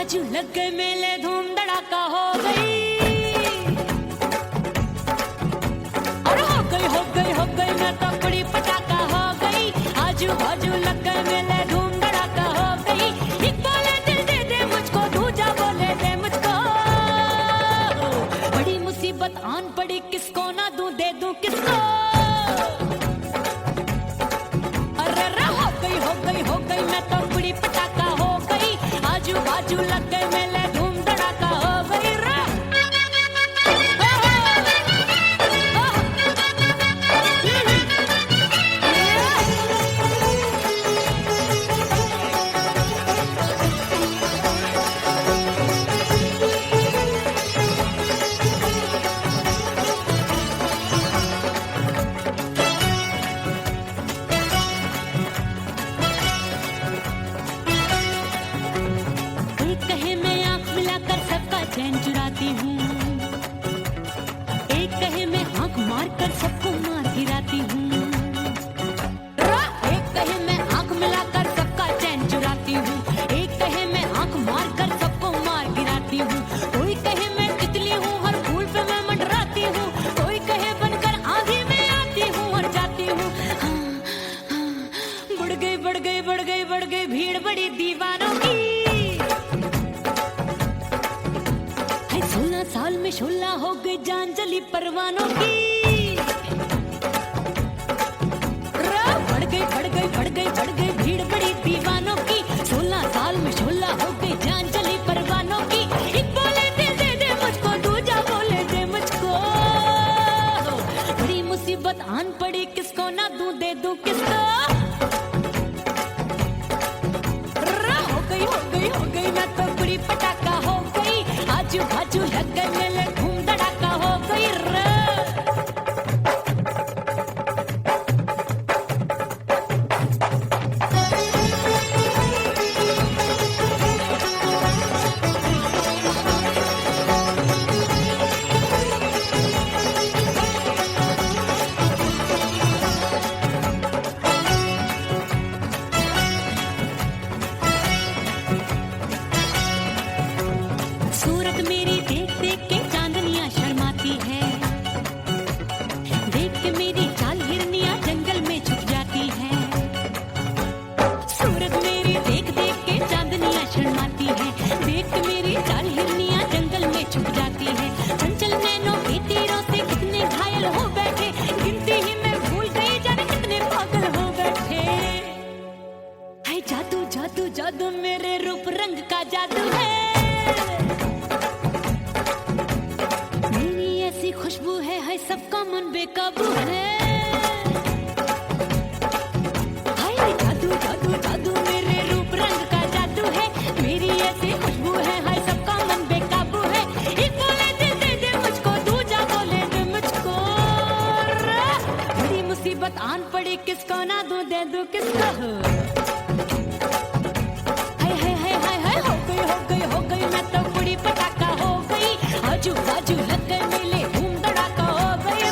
बाजू लग गए मेले, धूम धड़ाका हो गई। और हो गई मैं तो बड़ी पटाखा हो गई। आजू बाजू लग गए मेले, धूम धड़ाका हो गई। एक बोले दिल दे दे मुझको, दूजा बोले दे मुझको। बड़ी मुसीबत आन पड़ी, किसको ना दूं दे दूं किसको। हो गई मैं तो बड़ी पटाखा हो गई। आजू बाजू लग गए मेले, धूम धड़ाका हो गई। चैन चुराती हूँ, एक कहे मैं आंख मार कर सबको मार गिराती हूँ। एक कहे मैं आंख मिलाकर सबका चैन चुराती हूँ, एक कहे मैं आंख मार कर सबको मार गिराती हूँ। कोई कहे मैं तितली हूँ, हर फूल पे मैं मंडराती हूँ। कोई कहे बनकर आंधी में आती हूँ और जाती हूँ। बढ़ गई भीड़ बड़ी दीवानों की। 16 साल में शोला हो गई, जान जली परवानों की। बढ़ गई भीड़ बड़ी दीवानों की। 16 साल में शोला हो गई, जान जली परवानों की। एक बोले दिल दे दे मुझको, दूजा बोले दे मुझको। बड़ी मुसीबत आन पड़ी, किसको ना दूं दे दूं किसको। हो गई मैं तो बड़ी पटाखा हो गई। आजू बाजू लग गए मेले, धूम धड़ाका हो गई। सूरत मेरी देख देख के चांदनियां शर्माती है। देख के मेरी चाल हिरनियां जंगल में छुप जाती है। सूरत मेरी देख देख के चांदनियां शर्माती है। देख के मेरी चाल हिरनियां जंगल में छुप जाती है। चंचल नैनों के तीरों से कितने घायल हो बैठे, गिनती ही मैं भूल गई, जाने कितने पागल हो बैठे। है जादू जादू जादू मेरे रूप रंग का जादू है। खुशबू है सबका मन बेकाबू है। हाय जादू जादू जादू मेरे रूप रंग का जादू है। मेरी ऐसी खुशबू है सबका मन बेकाबू है। एक बोले दिल दे दे मुझको, दूजा बोले दे मुझको। बड़ी मुसीबत आन पड़ी, किसको ना दूं दे दूं किसको। हो गई मैं तो बड़ी पटाखा हो गई। आजू बाजू लग गए मेले, धूम धड़ाका हो गई।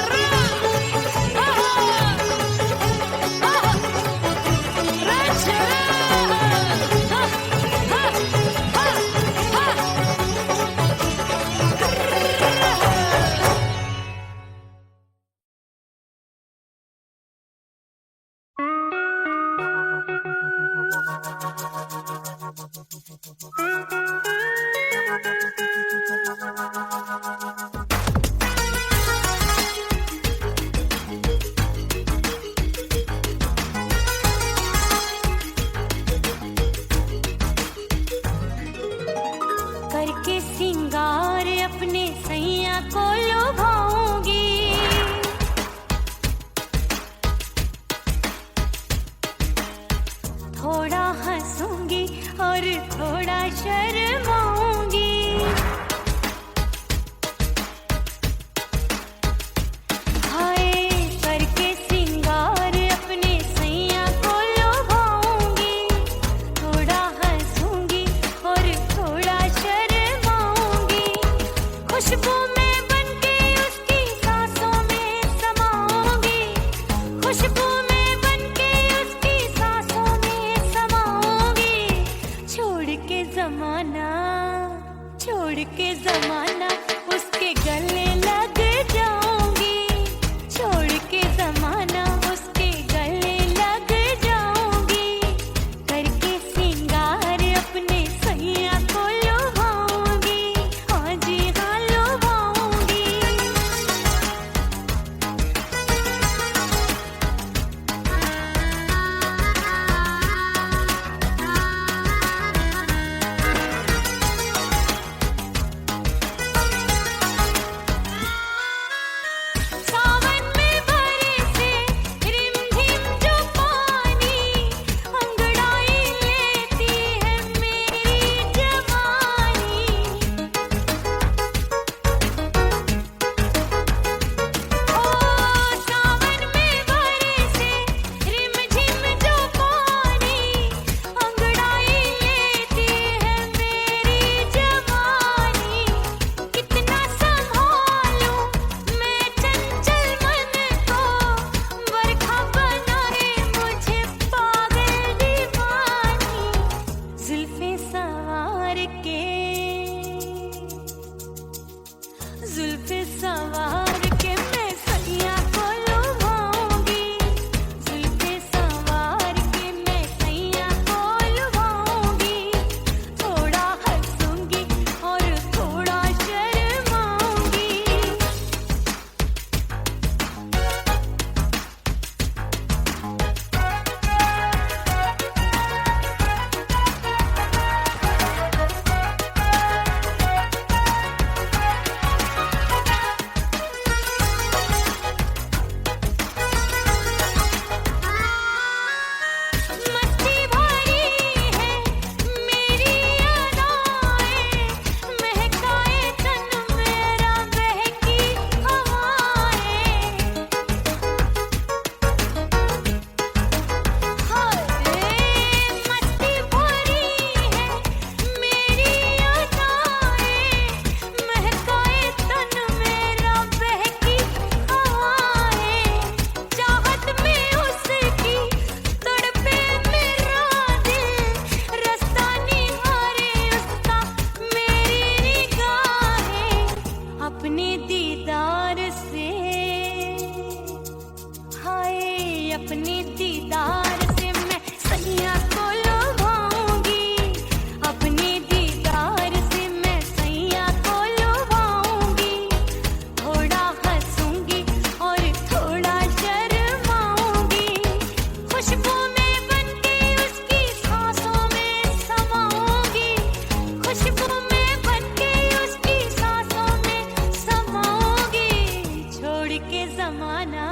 के जमाना,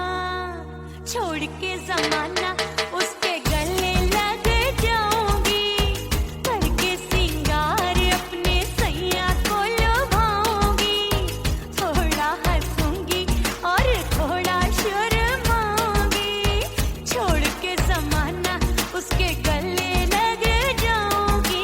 छोड़ के जमाना उसके गले लग जाऊंगी, करके सिंगार अपने सैया को लुभाऊंगी, थोड़ा हंसूंगी और थोड़ा शर्माऊंगी, छोड़ के जमाना उसके गले लग जाऊंगी।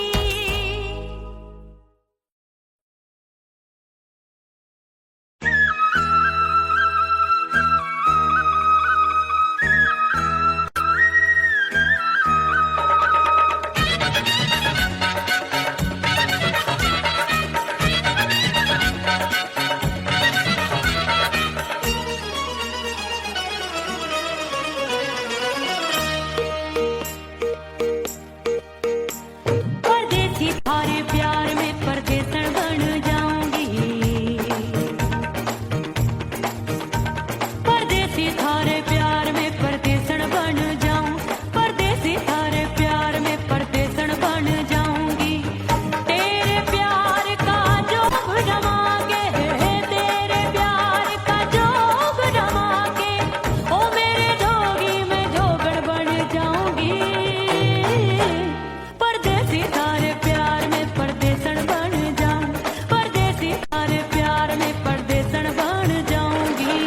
परदेसी थारे प्यार में परदेसन बन जाऊंगी, परदेसी थारे प्यार में परदेसन बन जाऊं, परदेसी थारे प्यार में परदेसन बन जाऊंगी, तेरे प्यार का जोग जमा के, तेरे प्यार का जोग जमा के, ओ मेरे जोगी मैं जोगड़ बन जाऊंगी, परदेसी थारे प्यार में परदेसन बन जाऊं, परदेसी थारे प्यार में परदेसन बन जाऊंगी।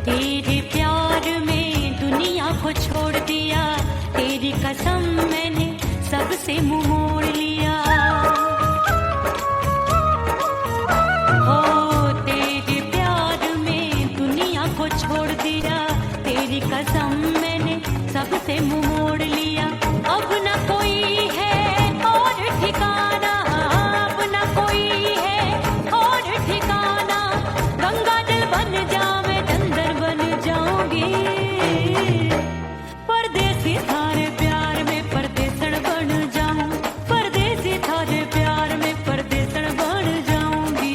तेरे प्यार में दुनिया को छोड़ दिया, तेरी कसम मैंने सबसे मुंह मोड़ लिया, हो तेरे प्यार में दुनिया को छोड़ दिया, तेरी कसम मैंने सबसे मुंह मोड़ लिया, अब न कोई है और ठिकाना, अब न कोई है और ठिकाना, गंगा जल बन जावे चंदर बन जाऊंगी, परदेसी थारे प्यार में परदेसन बन जाऊं, परदेसी थारे प्यार में परदेसन बन जाऊंगी।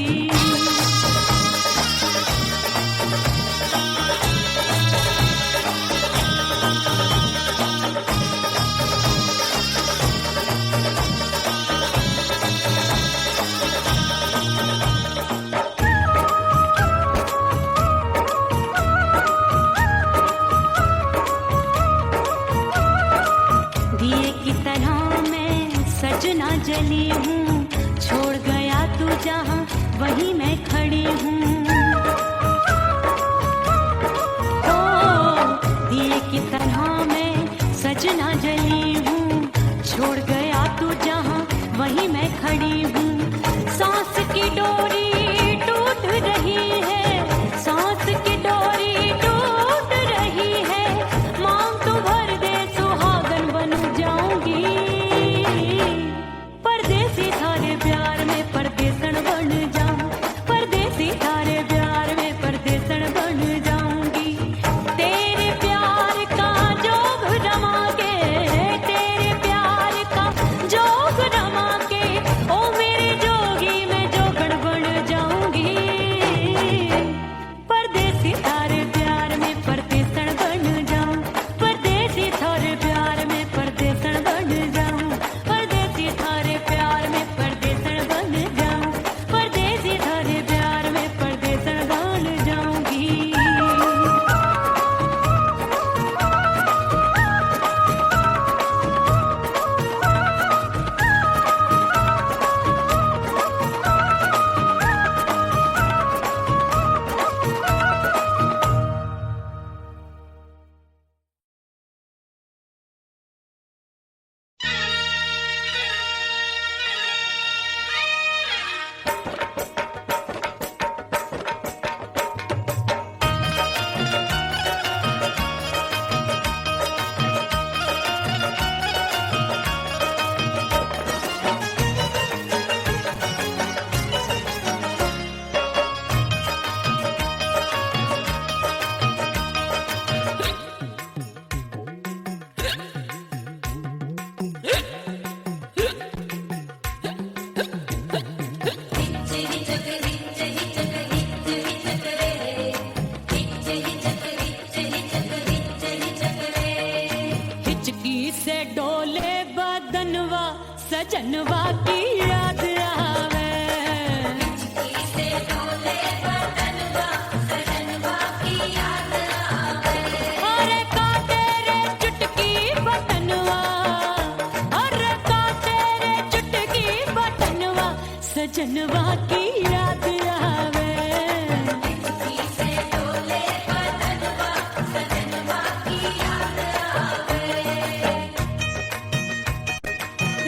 दिए की तरह मैं सजना जली हूँ, छोड़ गया तू जहाँ वहीं मैं खड़ी हूँ, ओ दिए की तरह मैं सजना जली हूँ, छोड़ गया तू जहाँ वहीं मैं खड़ी हूँ, सांस की डोरी टूट रही है, सांस की डोरी टूट रही है, मांग तू भर दे सुहागन बन जाऊंगी, परदेसी थारे प्यार में परदेसन बन जाऊं, परदेसी थारे प्यार में परदेसन बन जाऊंगी, तेरे प्यार का जोग जमा के, तेरे प्यार का जोग जमा के, ओ मेरे जोगी मैं जोगड़ बन सजनवा की याद आवे। अरे का तेरे चुटकी बटनवा, अरे का तेरे चुटकी बटनवा, सजनवा की याद आवे।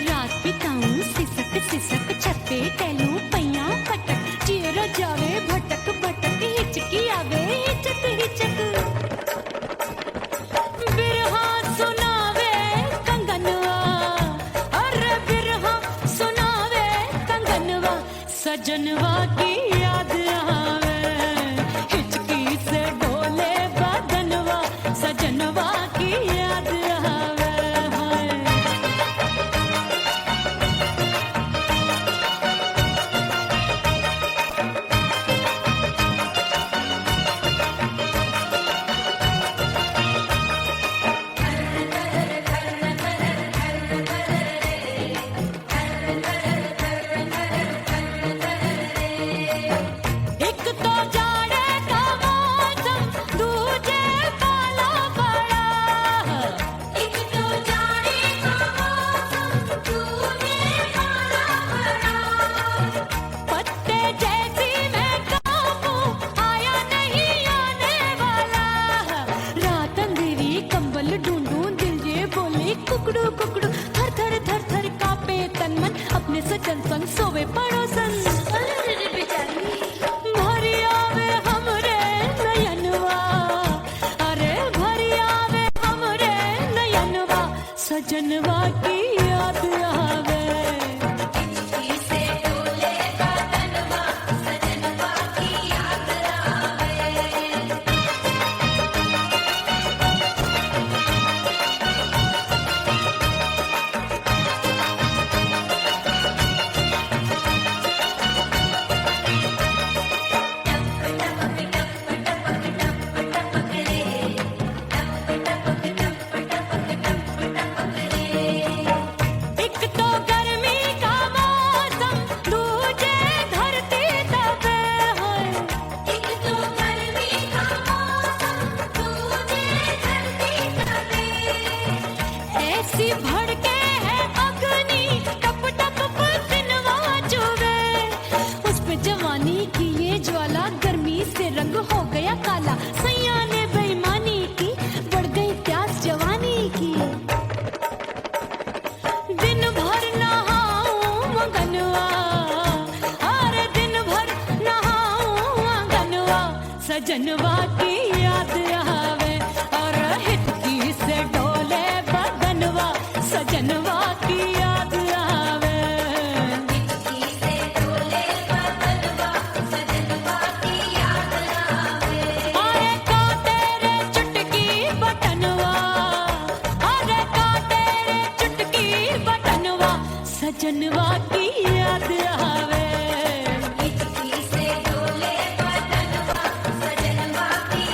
रात बिताऊं सिसक सिसक छत पे टहलूं पैया पटक, चेहरा जावे भटक भटक, हिचकी आवे हिचक हिचक। बिरहा सुनावे कंगनवा, अरे बिरहा सुनावे कंगनवा, सजनवा की याद आवे। हिचकी से डोले बदनवा, सजनवा की याद आवे। हाय एक तो जाड़े का मौसम, दूजे काला पड़ा। एक तो जाड़े का मौसम, दूजे काला पड़ा। पत्ते जैसी मैं कांपूं, आया नहीं आने वाला। रात अंधेरी कंबल ढूंढूं, दिल ये बोले कुकड़ू कुकड़ू। थर थर थर थर कांपे तन मन, अपने सजन संग सोवे पड़ोसन। भरी आवे हमरे नयनवा, अरे भरी आवे हमरे नयनवा, सजनवा की याद आवे। एक तो गर्मी का मौसम, दूजे धरती तपे। हाय एक तो गर्मी का मौसम, दूजे धरती तपे। ऐसी भड़के है अग्नि, टप टप पसीनवा चुभे। उस पे जवानी की ये ज्वाला, गर्मी से रंग हो गया काला। सैया ने बेईमानी की, बढ़ गई प्यास जवानी की। दिन भर नहाऊं आंगनवा, अरे दिन भर नहाऊं आंगनवा, सजनवा की याद आवे। और हिचकी से डोले बदनवा, सजनवा की याद आवे। अरे का तेरे चुटकी बटनवा, अरे का तेरे चुटकी बटनवा, सजनवा की याद आवे। हिचकी से डोले बदनवा, सजनवा की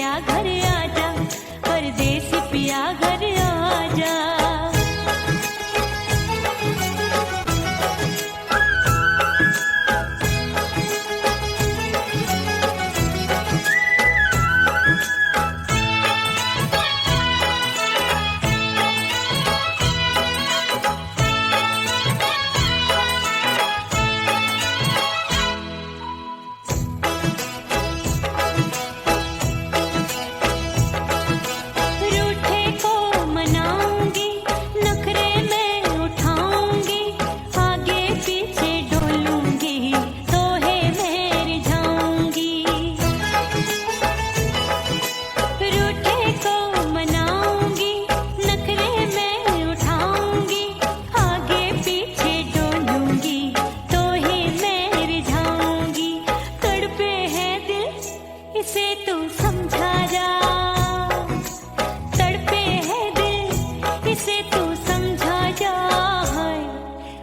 पिया घर आजा, परदेसी पिया घर आजा।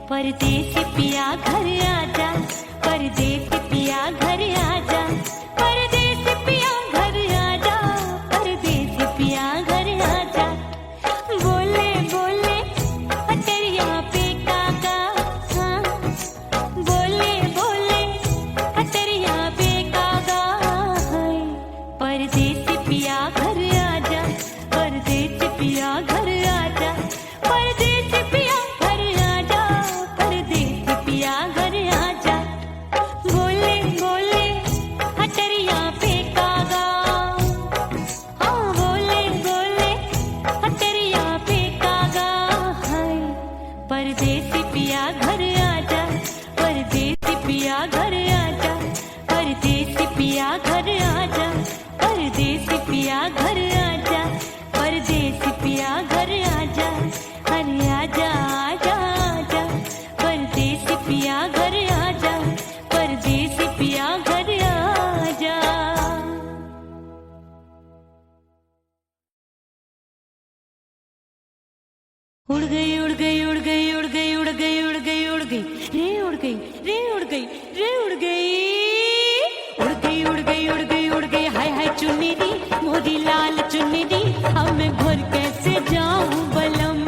परदेसी पिया घर आजा, परदेसी पिया घर आजा, परदेसी पिया घर आजा, परदेसी पिया घर आजा। बोले बोले अटरिया पे काका, हाँ बोले बोले अटरिया पे काका, परदेसी पिया घर आजा, परदेसी पिया घर आजा, परदेसी पिया परदेसी पिया घर आजा, परदेसी पिया घर आजा, परदेसी पिया घर आजा, परदेसी पिया घर आजा, परदेसी पिया घर आजा, अरे आजा आजा आजा, परदेसी पिया घर आजा, परदेसी पिया घर आजा। उड़ गई उड़ गई उड़ गई उड़ गई उड़ गई उड़ गई उड़ गई रे उड़ गई रे उड़ गई रे उड़ गई उड़ गई उड़ गई उड़ गई उड़ गई हाय हाय चुन्नी दी मोदी लाल चुन्नी दी, अब मैं घर कैसे जाऊं बलम।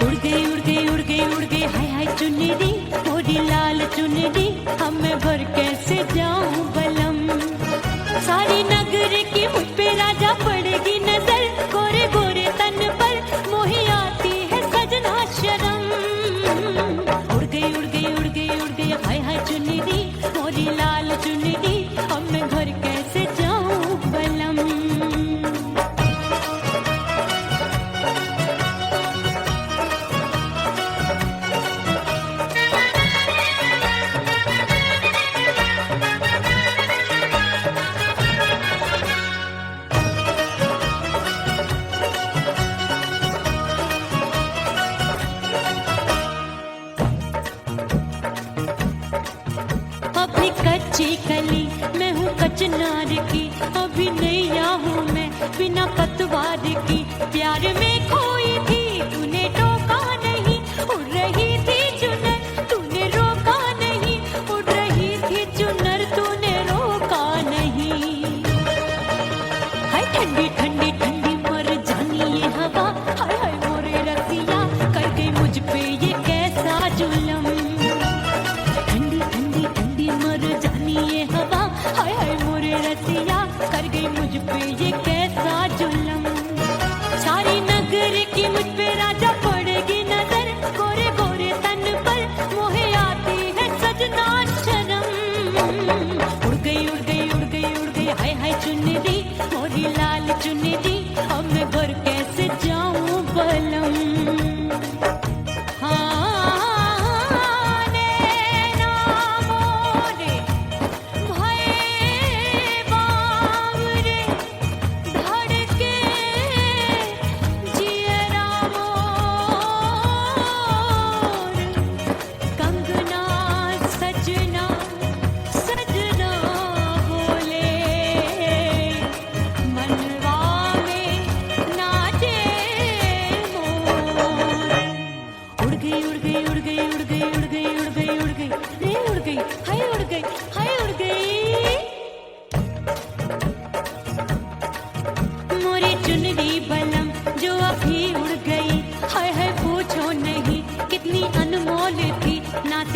उड़ गई उड़ गई उड़ गई उड़ गई हाय हाय चुन्नी दी मोदी लाल चुन्नी दी, अब मैं घर कैसे जाऊं बलम। सारी नगर की मुझ पे राजा पड़ेगी नजर, गोरे गोरे तन पर मोही आती है सजना शर्म। उड़ गई उड़ गई उड़ गई उड़ गई हाय हाय चुन्नी दी मोरी लाल चुन्नी दी, अब मैं घर कैसे जाऊं बलम। कच्ची कली मैं हूँ कचनार की, अभी नैया हूँ मैं बिना पतवार की। प्यार में खोई थी तूने टोका नहीं, उड़ रही थी चुनर तूने रोका नहीं, उड़ रही थी चुनर तूने रोका नहीं। हाय ठंडी ठंडी ठंडी मर जानी ये हवा, हाय हाय मोरे रसिया कर गई मुझ पे ये कैसा जुलम। ये हवा हाय हाय मोरे रसिया कर गई मुझ पे ये कैसा जुल्म। सारी नगर की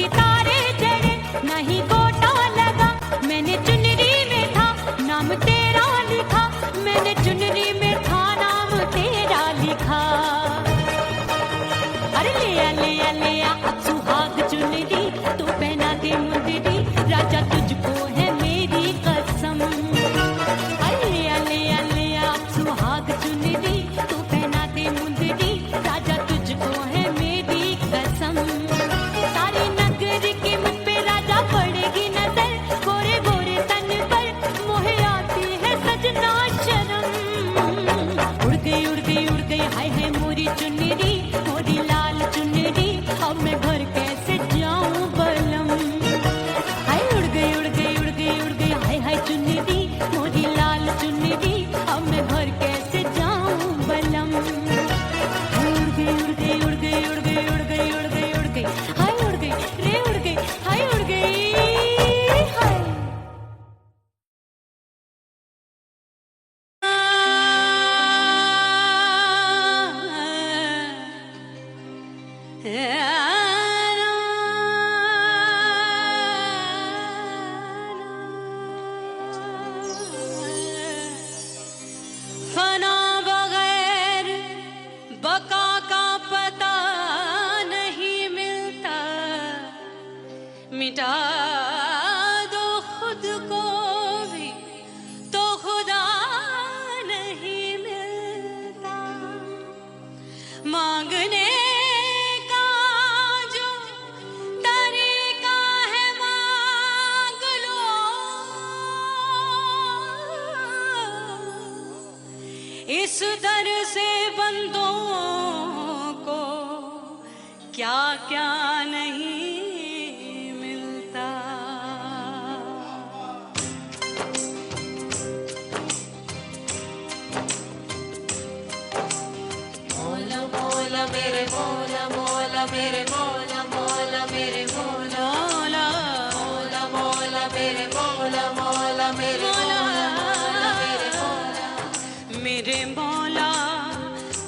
सितारे जड़े ना ही गोटा लगा, मैंने चुनरी में था नाम तेरा लिखा, मैंने चुनरी में था नाम तेरा लिखा। अरे ले आ अब सुहाग चुनरी, तू पहना दे मुंदरी, राजा तुझको है मेरी कसम। अरे ले आ अब सुहाग चुनरी, तू पहना दे मुंदरी, राजा तुझको है मेरी कसम। सारी नगरी की मुझ पे राजा पड़ेगी नजर, गोरे गोरे तन पर मोहे आती है सजना शर्म। उड़ गई हाय हाय मोरी चुनरी, मोरी लाल चुनरी, अब मैं घर कैसे जाऊं बलम। हाय उड़ गई हाय हाय चुनरी, मोरी लाल चुनरी, अब मैं घर कैसे जाऊं बलम। उड़ गई हाय उड़ गई रे उड़ गई हाय उड़ गई हाय। फना बगैर बका का पता नहीं मिलता, मिटा दो खुद को भी तो खुदा नहीं मिलता। मांगने का जो तरीका है मांग लो, इस दर से बंदों को क्या क्या नहीं मिलता। मौला मौला मेरे मौला मौला मेरे मौला मौला मेरे मौला मौला मौला मेरे मौला मौला मेरे मौला मेरे मौला मेरे मौला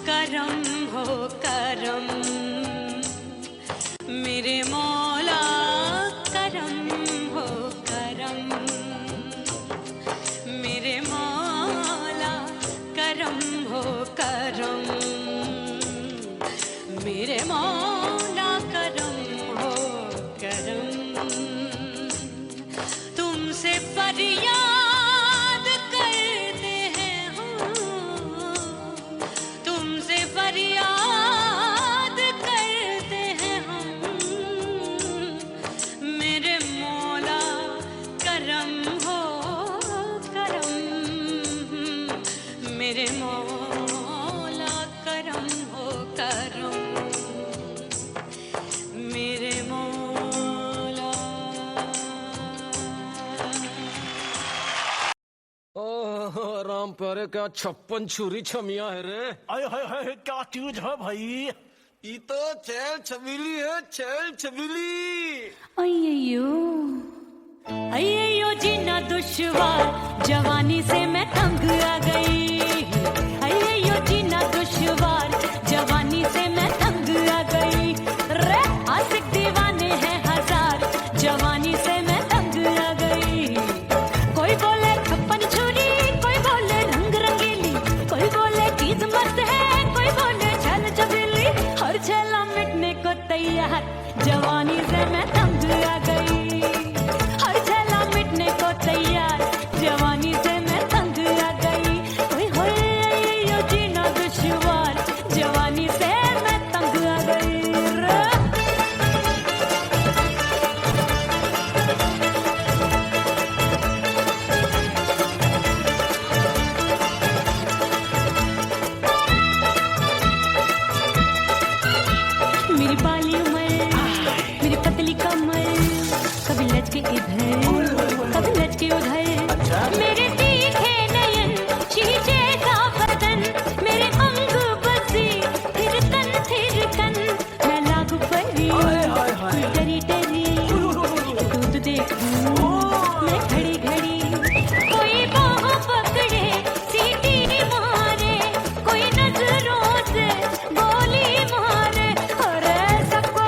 करम हो करम, मेरे मौला करम हो करम, मेरे मौला करम हो करम, मेरे मौला करम हो करम। तुमसे फरियाद करते हैं हम, तुमसे फरियाद करते हैं हम, मेरे मौला करम हो करम, मेरे मौला करम हो करम, मेरे मौला। ओह राम प्यारे, क्या 56 छुरी छमिया है रे। हाय हाय हाय, क्या चीज है भाई? ये तो चैल छबीली है, चैल छबीली। अय्यो जीना दुश्वार, जवानी से मैं तंग आ गई। अय्यो जीना दुश्वार, जवानी से मैं तंग आ गई। रे आशिक दीवाने हैं हजार, जवानी से मैं तंग आ गई। कोई बोले 56 छुरी, कोई बोले रंग रंगीली, कोई बोले चीज मस्त है, कोई बोले छल छबीली। हर छेला मिटने को तैयार, जवानी से मैं तंग आ गई। हर छेला मिटने को तैयार, जवानी से मैं तंग आ गई। ओए होए यो जीना दुश्वार, जवानी से मैं तंग आ गई। मेरी बाली उमर, मेरी पतली कमर, कभी लचके इधर कभी लचके उधर। मेरे तीखे नयन, शीशे का बदन, मेरे अंग बसी थिरकन थिरकन। मैं लागू परी डरी डरी, दूध देखूं मैं घड़ी घड़ी। कोई बाहों पकड़े सीटी मारे, कोई नजरों से गोली मारे। अरे सबको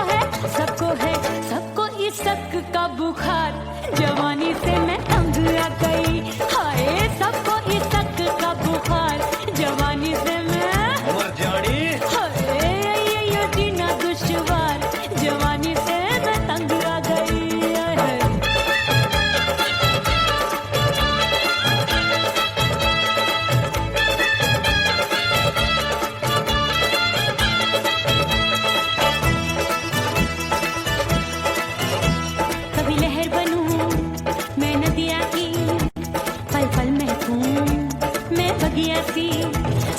है सबको सक का बुखार, जवानी से मैं तंग आ गई। हाय सबको इस सक का बुखार, जवानी से मैं मर जानी। हाय ये जीना दुश्वार, जवानी से मैं तंग आ गई। कभी लहर बनूं मैं नदिया की, पल पल महकूं मैं बगिया सी,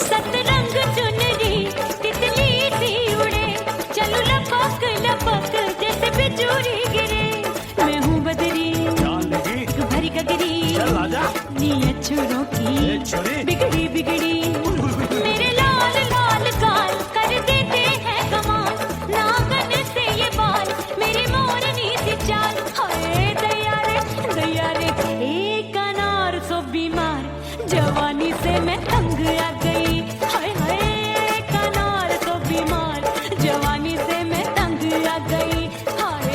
सतरंग चुनरी तितली सी उड़े, चलूं लपक लपक जैसे बिजुरी गिरे। मैं हूँ बदरी जान लगी एक भरी गगरी, चल आजा नीयत छुरों ए की छोरी बिगड़ी बिगड़ी। मेरे लाल लाल गाल कर देते हैं कमाल, नागन से ये बाल मेरी मोरनी सी चाल। हाय दैया रे एक अनार सो बीमार, जवानी से मैं तंग आ गई। हाय हाय एक अनार सो बीमार, जवानी से मैं तंग आ गई। हाय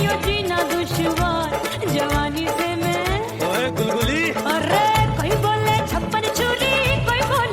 यो जीना दुश्वार, जवानी से मैं। ओए गुलगुली, अरे कोई बोले छप्पन छुरी, कोई बोले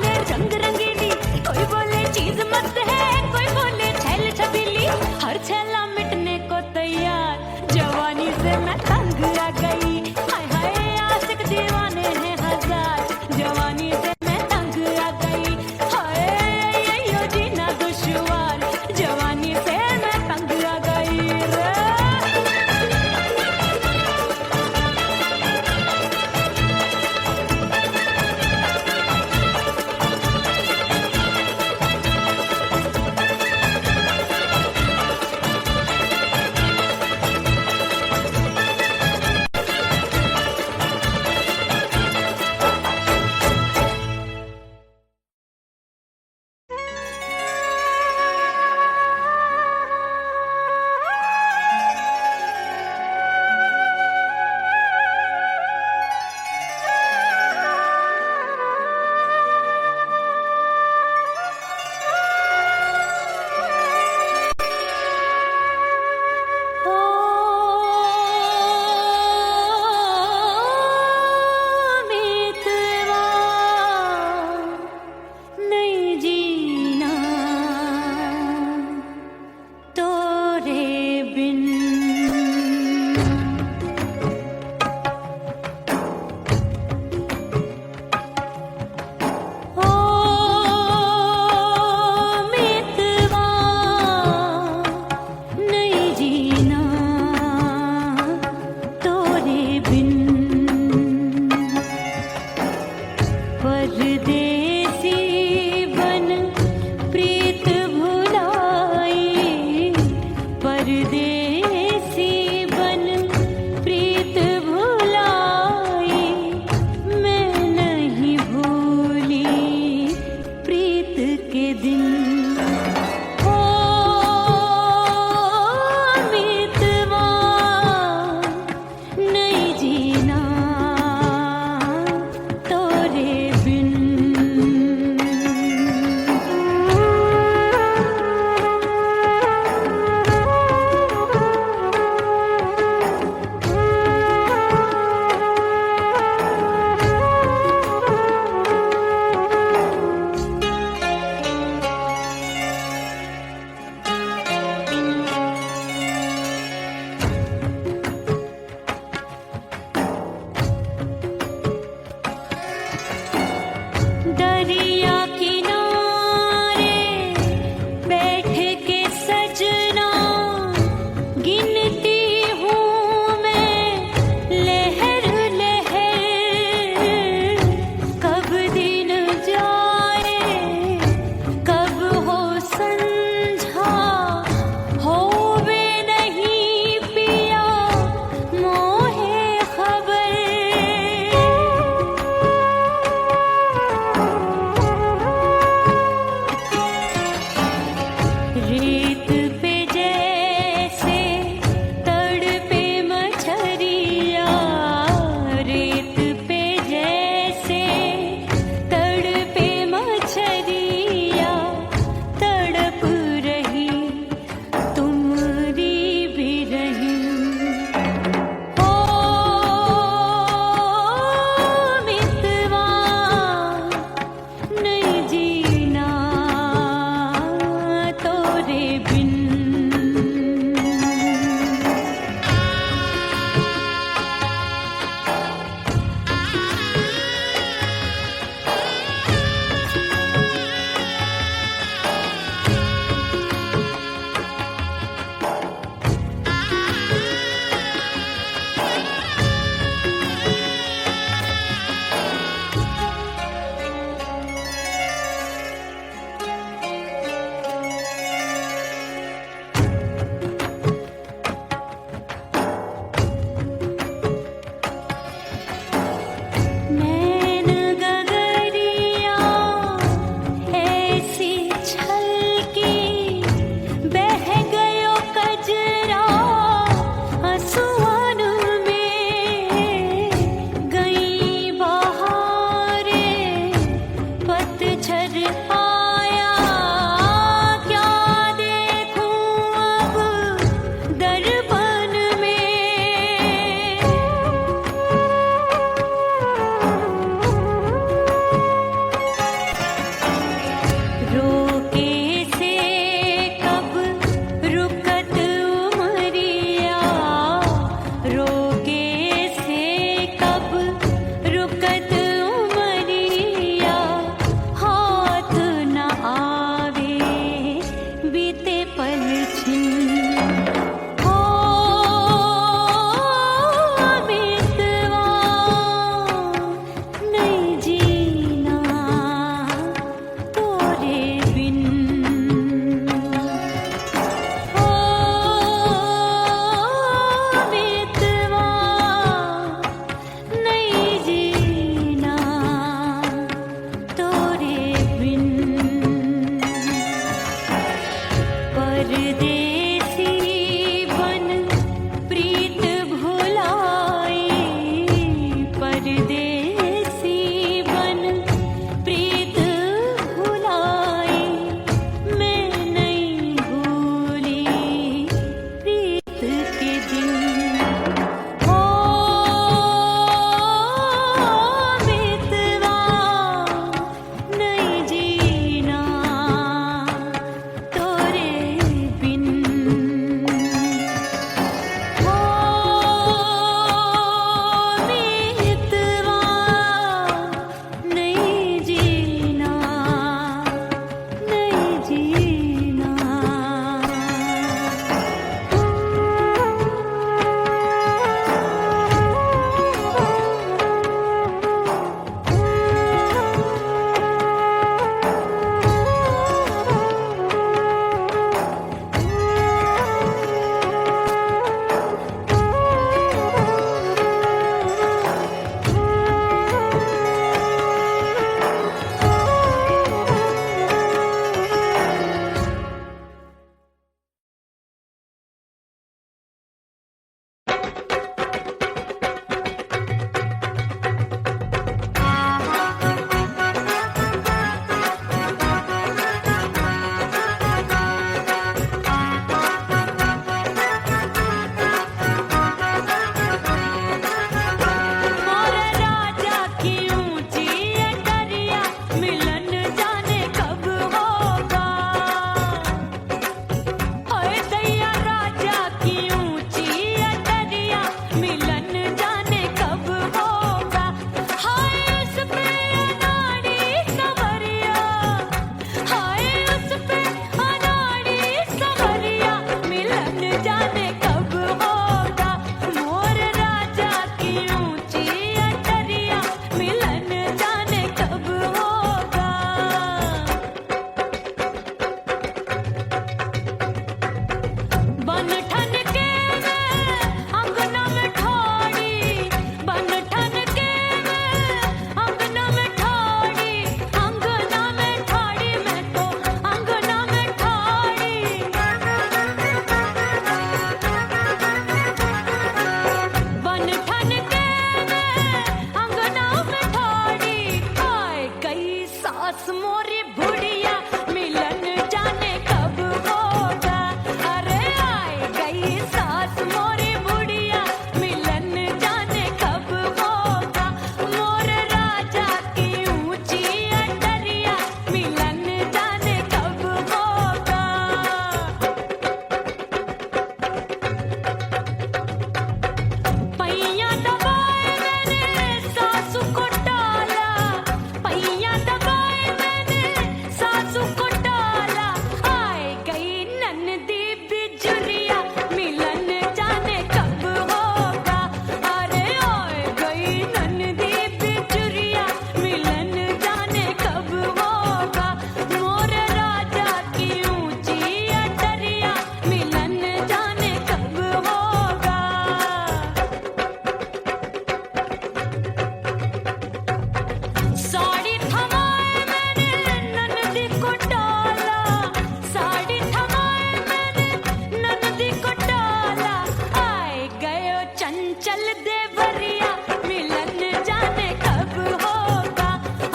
चंचल देवरिया मिलन जाने कब होगा।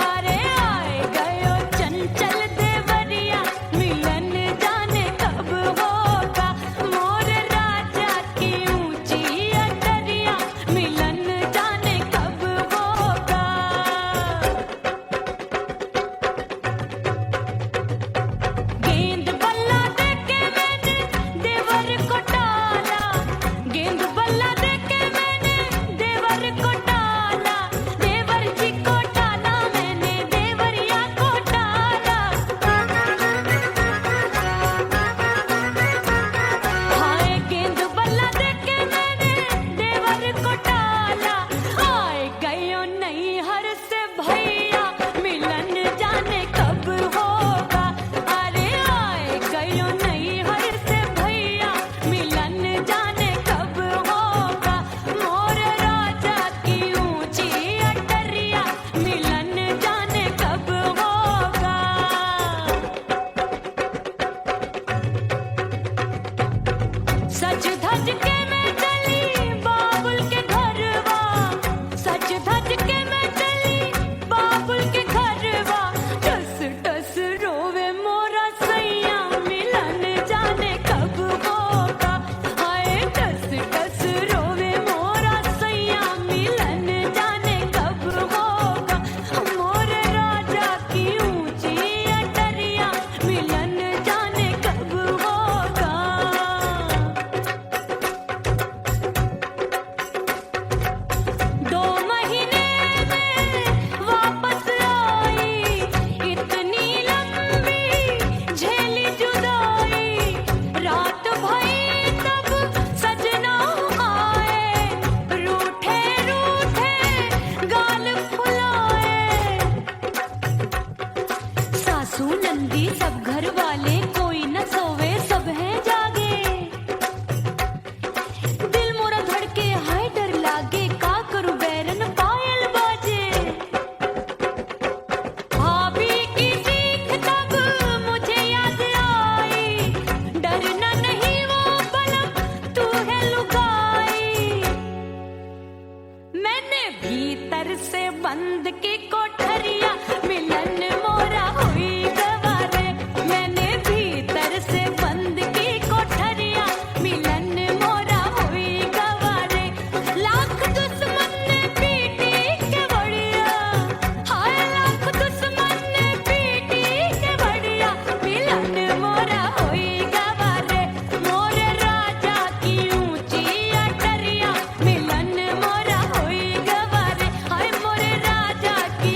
अरे आए गयो चंचल देवरिया मिलन जाने कब होगा। मोर राजा की ऊंची अटरिया मिलन जाने कब होगा। गेंद बल्ला देके मैंने देवर को टाला, गेंद बल्ला देके मैंने देवर को टाला, देवर जी को टाला मैंने देवरिया को टाला। हाय गेंद बल्ला देके मैंने देवर को टाला। आए गयो नैहर से भैया मिलन जाने कब होगा। अरे आए गयो नैहर से भैया मिलन जाने कब होगा। मोर राजा की ऊंची अटरिया मिलन जाने कब होगा। सज धज के मैं चली बाबुल के घरवा, सज धज के मैं चली बाबुल के घरवा। टस टस रोवे मोरा सैया मिलन जाने कब होगा। हाय टस टस रोवे मोरा सैया मिलन जाने कब होगा। मोर राजा की ऊंची अटरिया मिलन जाने कब होगा। 2 महीने में वापस आई, इतनी लंबी झेली जुदाई। रात भई तब सजना आए, रूठे रूठे गाल फुलाए। सासू नंदी सब घर वाले कोई न सोवे सब हैं जागे। दिल मोरा धड़के हाय डर लागे, का करूं बैरन पायल बाजे। भाभी की सीख तब मुझे याद आई, डरना नहीं वो बलम तू है लुगाई। मैंने भीतर से बंद की कोठरिया मिलन मोरा हुई गवारे। मैंने भीतर से बंद की कोठरिया मिलन मोरा हुई गवारे। लाख दुश्मन ने पीटी के बढ़िया, हाय लाख दुश्मन ने पीटी के बढ़िया मिलन मोरा हुई गवारे। मोर राजा की ऊंची अटरिया मिलन मोरा हुई गवारे। हाय मोर राजा की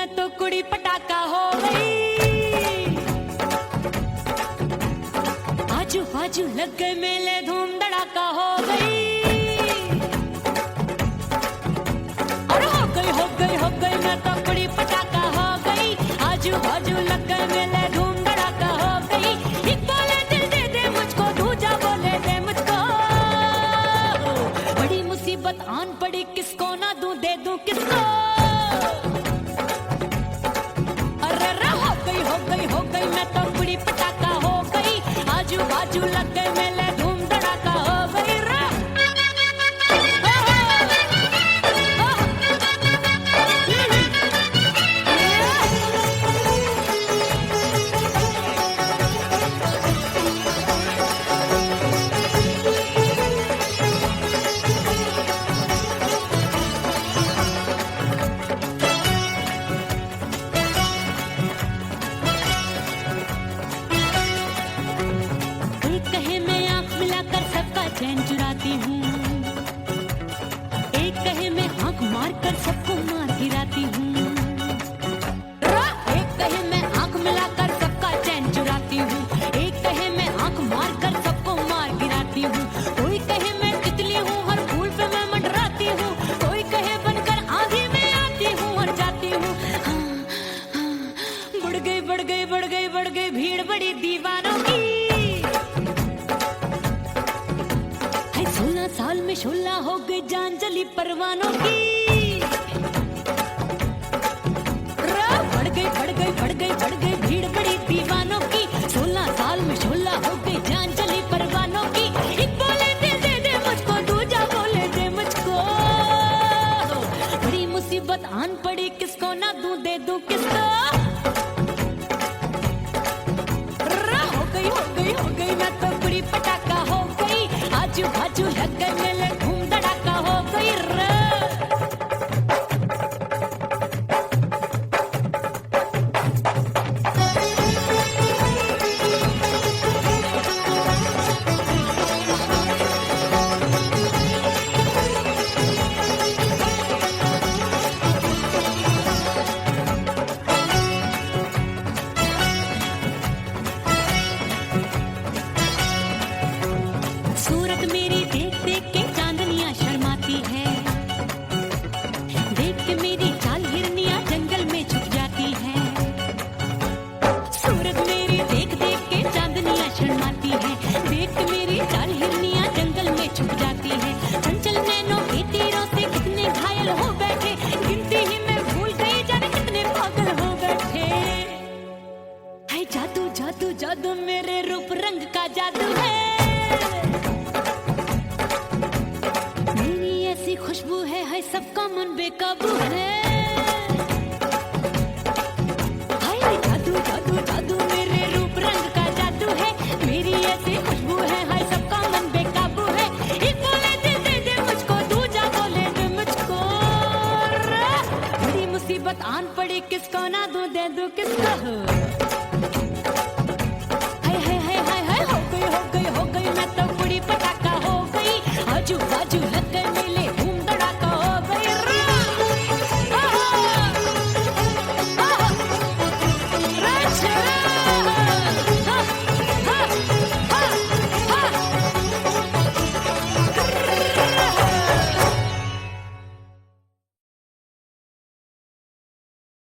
मैं तो कुड़ी पटाखा हो गई। आजू बाजू लग गए मेले, धूम धड़ाका हो गई। और हो गई मैं तो कुड़ी पटाखा हो गई। आजू बाजू लग गए मेले, धूम धड़ाका हो गई। एक बोले दिल दे दे मुझको, दूजा बोले दे मुझको। बड़ी मुसीबत आन पड़ी, किसको ना दूं दे दूं किसको। हो गई मैं तो कुड़ी पटाखा हो गई। आजू बाजू लग गए मेले, धूम धड़ाका हो गई रे। चैन चुराती हूँ, एक कहे मैं आंख मार कर सबको मार गिराती हूँ। एक कहे मैं आंख मिलाकर सबका चैन चुराती हूँ, एक कहे मैं आंख मार कर सबको मार गिराती हूँ। कोई कहे मैं तितली हूँ, हर फूल पे मैं मंडराती हूँ। कोई कहे बनकर आंधी में आती हूँ और जाती हूँ। बढ़ गई भीड़ बड़ी दीवानों की। 16 साल में शोला हो गई, जान जली परवानों की। बढ़ गई भीड़ बड़ी दीवानों की। 16 साल में शोला हो गई, जान जली परवानों की। एक बोले दिल दे दे मुझको, दूजा बोले दे मुझको। बड़ी मुसीबत आन पड़ी, किसको ना दूं दे दूं किसको। हो गई मैं तो कुड़ी पटाखा हो गई। आजू बाजू लग गए मेले, धूम धड़ाका हो गई रे। सूरत मेरी देख देख के चांदनियां शर्माती है। देख के मेरी चाल हिरनियां जंगल में छुप जाती है। सूरत मेरी देख देख के चांदनियां शर्माती है। देख के मेरी चाल हिरनियां जंगल में छुप जाती है। चंचल नैनों के तीरों से कितने घायल हो बैठे, गिनती ही मैं भूल गई जाने कितने पागल हो बैठे। है जादू जादू जादू मेरे रूप रंग का जादू है। खुशबू है सबका मन बेकाबू है। हाय जादू जादू जादू मेरे रूप रंग का जादू है। मेरी ऐसी खुशबू है, हाय सबका मन बेकाबू है। एक बोले दिल दे दे मुझको, दूजा बोले दे मुझको। बड़ी मुसीबत आन पड़ी, किसको ना दूं दे दूं किसको।